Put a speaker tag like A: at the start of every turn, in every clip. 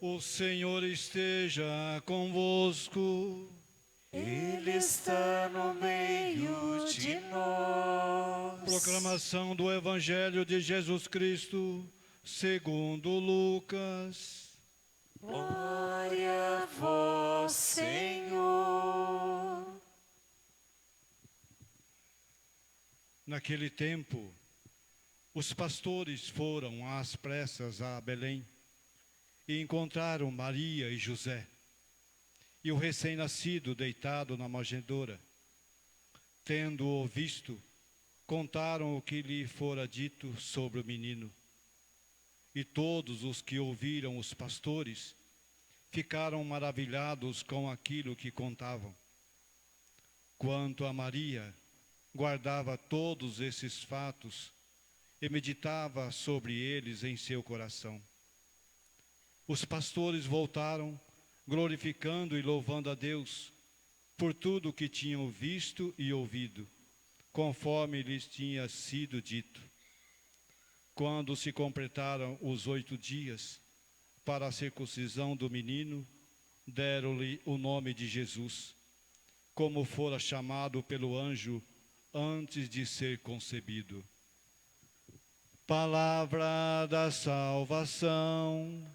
A: O Senhor esteja convosco.
B: Ele está no meio de nós.
A: Proclamação do Evangelho de Jesus Cristo, segundo Lucas.
B: Glória a vós, Senhor.
A: Naquele tempo, os pastores foram às pressas a Belém e encontraram Maria e José e o recém-nascido deitado na manjedoura. Tendo-o visto, contaram o que lhe fora dito sobre o menino. E todos os que ouviram os pastores ficaram maravilhados com aquilo que contavam. Quanto a Maria, guardava todos esses fatos e meditava sobre eles em seu coração. Os pastores voltaram, glorificando e louvando a Deus por tudo o que tinham visto e ouvido, conforme lhes tinha sido dito. Quando se completaram os 8 dias para a circuncisão do menino, deram-lhe o nome de Jesus, como fora chamado pelo anjo antes de ser concebido. Palavra da salvação.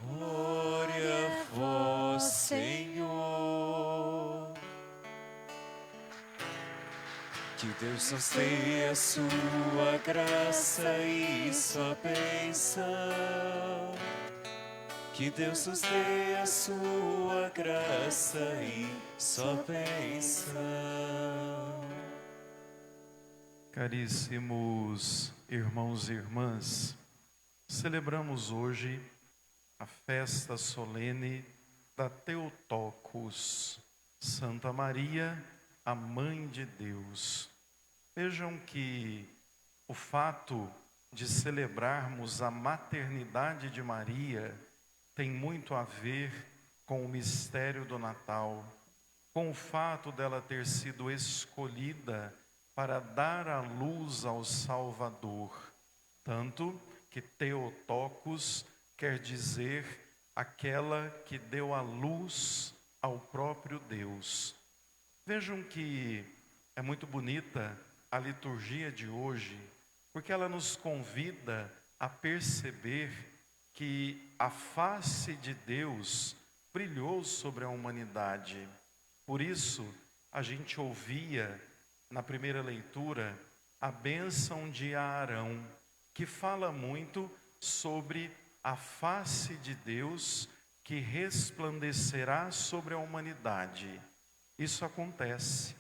B: Glória a vós, Senhor. Que Deus nos dê a sua graça e sua bênção. Que Deus nos dê a sua graça e sua bênção.
C: Caríssimos irmãos e irmãs, celebramos hoje a festa solene da Theotokos, Santa Maria, a Mãe de Deus. Vejam que o fato de celebrarmos a maternidade de Maria tem muito a ver com o mistério do Natal, com o fato dela ter sido escolhida para dar a luz ao Salvador, tanto que Theotokos quer dizer aquela que deu a luz ao próprio Deus. Vejam que é muito bonita a liturgia de hoje, porque ela nos convida a perceber que a face de Deus brilhou sobre a humanidade. Por isso, a gente ouvia na primeira leitura a bênção de Arão, que fala muito sobre a face de Deus que resplandecerá sobre a humanidade. Isso acontece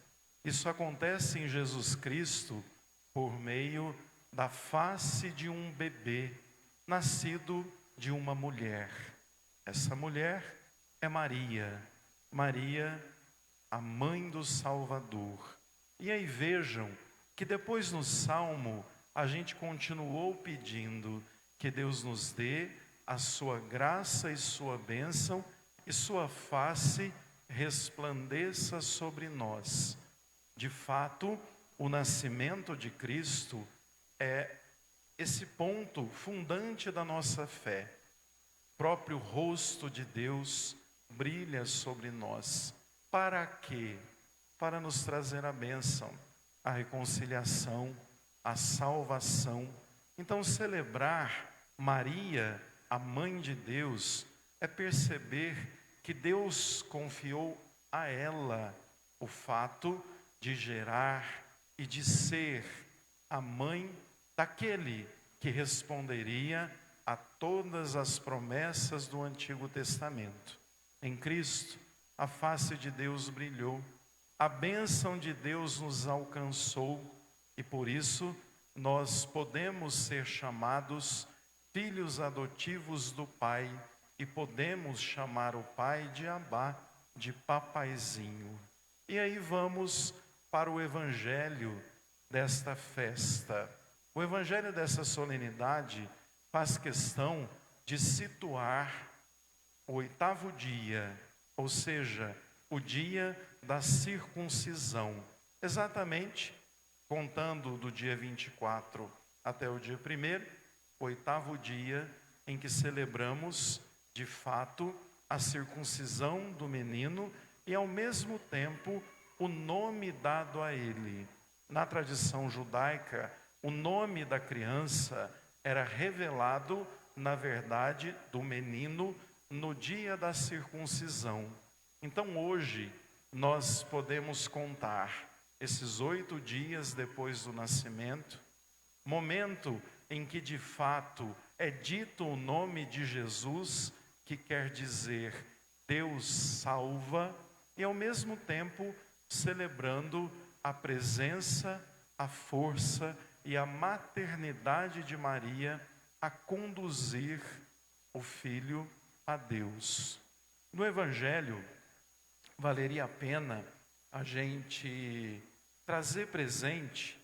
C: em Jesus Cristo por meio da face de um bebê nascido de uma mulher. Essa mulher é Maria, a mãe do Salvador. E aí vejam que depois no Salmo a gente continuou pedindo que Deus nos dê a sua graça e sua bênção e sua face resplandeça sobre nós. De fato, o nascimento de Cristo é esse ponto fundante da nossa fé. O próprio rosto de Deus brilha sobre nós. Para quê? Para nos trazer a bênção, a reconciliação, a salvação. Então, celebrar Maria, a Mãe de Deus, é perceber que Deus confiou a ela o fato de gerar e de ser a mãe daquele que responderia a todas as promessas do Antigo Testamento. Em Cristo, a face de Deus brilhou, a bênção de Deus nos alcançou e por isso nós podemos ser chamados filhos adotivos do Pai e podemos chamar o Pai de Abá, de papaizinho. E aí vamos para o Evangelho desta festa. O Evangelho dessa solenidade faz questão de situar o 8º dia, ou seja, o dia da circuncisão, exatamente contando do dia 24 até o dia 1º, oitavo dia em que celebramos, de fato, a circuncisão do menino e, ao mesmo tempo, o nome dado a ele. Na tradição judaica, o nome da criança era revelado, na verdade, do menino no dia da circuncisão. Então, hoje, nós podemos contar esses 8 dias depois do nascimento, momento em que, de fato, é dito o nome de Jesus, que quer dizer Deus salva, e ao mesmo tempo celebrando a presença, a força e a maternidade de Maria a conduzir o Filho a Deus. No Evangelho, valeria a pena a gente trazer presente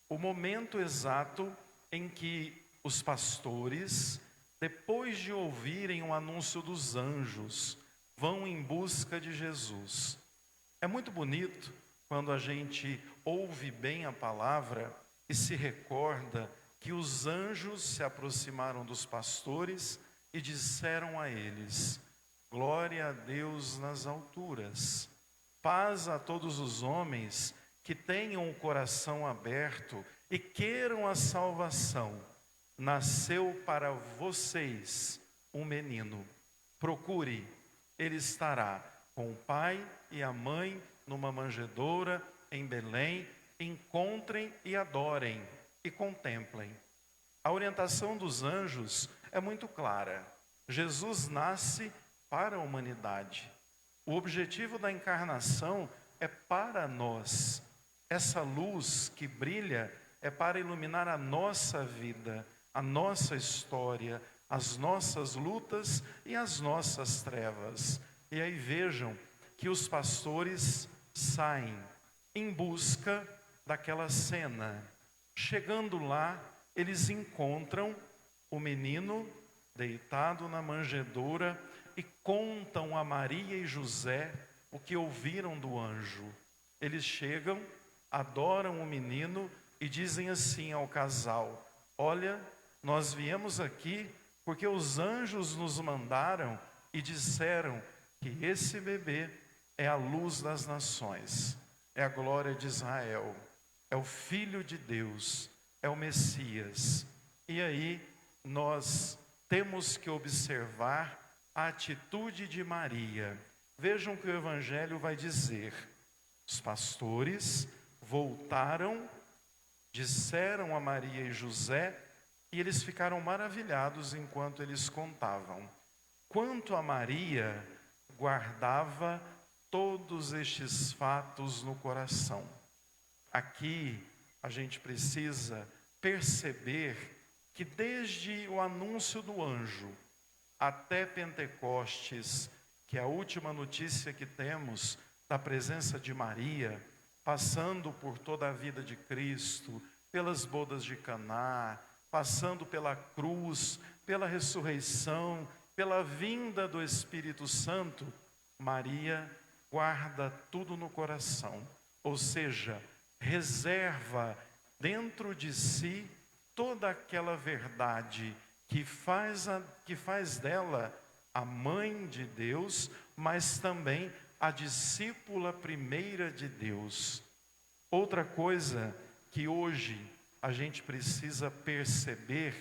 C: o momento exato em que os pastores, depois de ouvirem o anúncio dos anjos, vão em busca de Jesus. É muito bonito quando a gente ouve bem a palavra e se recorda que os anjos se aproximaram dos pastores e disseram a eles: glória a Deus nas alturas, paz a todos os homens que tenham o coração aberto e queiram a salvação. Nasceu para vocês um menino. Procure, ele estará com o pai e a mãe numa manjedoura em Belém. Encontrem e adorem e contemplem. A orientação dos anjos é muito clara. Jesus nasce para a humanidade. O objetivo da encarnação é para nós. Essa luz que brilha é para iluminar a nossa vida, a nossa história, as nossas lutas e as nossas trevas. E aí vejam que os pastores saem em busca daquela cena. Chegando lá, eles encontram o menino deitado na manjedoura e contam a Maria e José o que ouviram do anjo. Eles chegam, adoram o menino e dizem assim ao casal: olha, nós viemos aqui porque os anjos nos mandaram e disseram que esse bebê é a luz das nações, é a glória de Israel, é o Filho de Deus, é o Messias. E aí nós temos que observar a atitude de Maria. Vejam que o Evangelho vai dizer: os pastores voltaram, disseram a Maria e José, e eles ficaram maravilhados enquanto eles contavam. Quanto a Maria, guardava todos estes fatos no coração. Aqui a gente precisa perceber que desde o anúncio do anjo até Pentecostes, que é a última notícia que temos da presença de Maria, passando por toda a vida de Cristo, pelas bodas de Caná, passando pela cruz, pela ressurreição, pela vinda do Espírito Santo, Maria guarda tudo no coração, ou seja, reserva dentro de si toda aquela verdade que faz dela a mãe de Deus, mas também a discípula primeira de Deus. Outra coisa que hoje a gente precisa perceber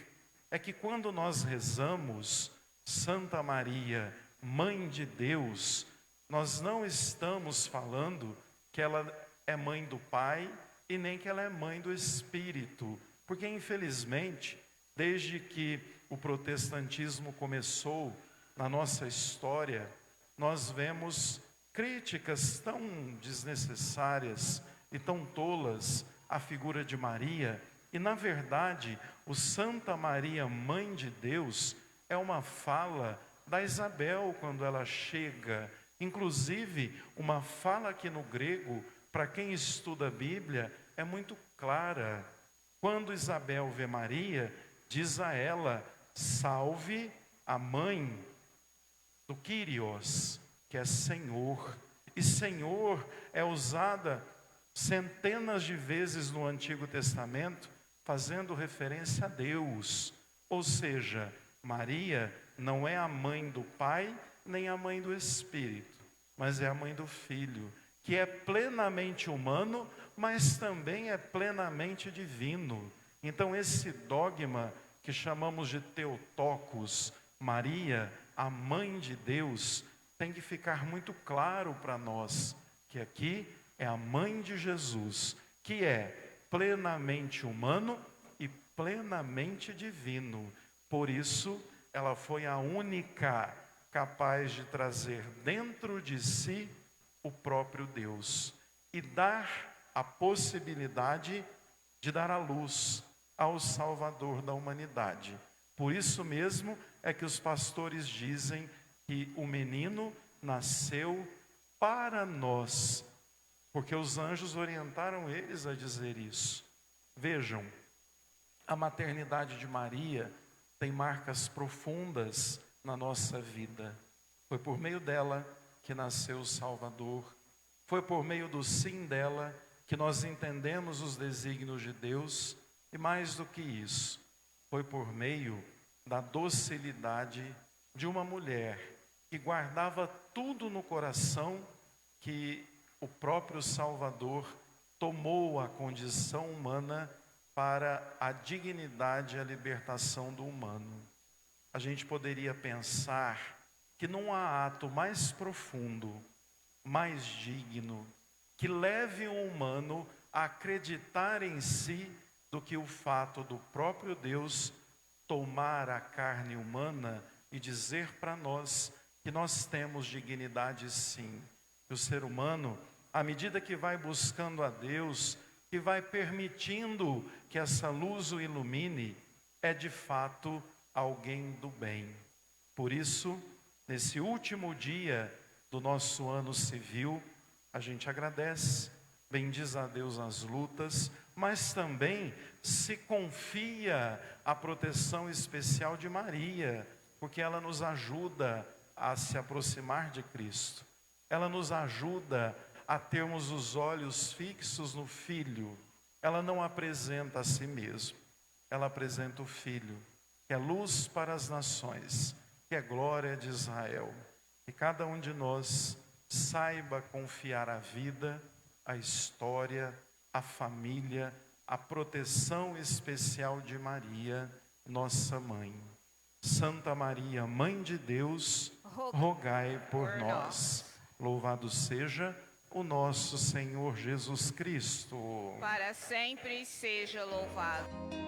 C: é que quando nós rezamos Santa Maria, Mãe de Deus, nós não estamos falando que ela é mãe do Pai e nem que ela é mãe do Espírito, porque infelizmente, desde que o protestantismo começou na nossa história, nós vemos críticas tão desnecessárias e tão tolas à figura de Maria, e na verdade, o Santa Maria, Mãe de Deus, é uma fala da Isabel quando ela chega, inclusive uma fala que no grego, para quem estuda a Bíblia, é muito clara. Quando Isabel vê Maria, diz a ela: salve a mãe do Kyrios, que é Senhor. E Senhor é usada centenas de vezes no Antigo Testamento, fazendo referência a Deus. Ou seja, Maria não é a mãe do Pai, nem a mãe do Espírito, mas é a mãe do Filho, que é plenamente humano, mas também é plenamente divino. Então esse dogma que chamamos de Theotokos, Maria, a mãe de Deus, tem que ficar muito claro para nós, que aqui é a mãe de Jesus, que é plenamente humano e plenamente divino. Por isso, ela foi a única capaz de trazer dentro de si o próprio Deus e dar a possibilidade de dar a luz ao Salvador da humanidade. Por isso mesmo é que os pastores dizem que o menino nasceu para nós, porque os anjos orientaram eles a dizer isso. Vejam, a maternidade de Maria tem marcas profundas na nossa vida. Foi por meio dela que nasceu o Salvador. Foi por meio do sim dela que nós entendemos os desígnios de Deus. E mais do que isso, foi por meio da docilidade de uma mulher que guardava tudo no coração, que o próprio Salvador tomou a condição humana para a dignidade e a libertação do humano. A gente poderia pensar que não há ato mais profundo, mais digno, que leve um humano a acreditar em si do que o fato do próprio Deus tomar a carne humana e dizer para nós que nós temos dignidade sim. Que o ser humano, à medida que vai buscando a Deus, que vai permitindo que essa luz o ilumine, é de fato alguém do bem. Por isso, nesse último dia do nosso ano civil, a gente agradece, bendiz a Deus as lutas, mas também se confia à proteção especial de Maria, porque ela nos ajuda a se aproximar de Cristo. Ela nos ajuda a termos os olhos fixos no Filho. Ela não apresenta a si mesma, ela apresenta o Filho, que é luz para as nações, que é glória de Israel. E cada um de nós saiba confiar a vida, a história, a família, a proteção especial de Maria, nossa mãe. Santa Maria, Mãe de Deus, rogai por nós. Louvado seja o nosso Senhor Jesus Cristo.
D: Para sempre seja louvado.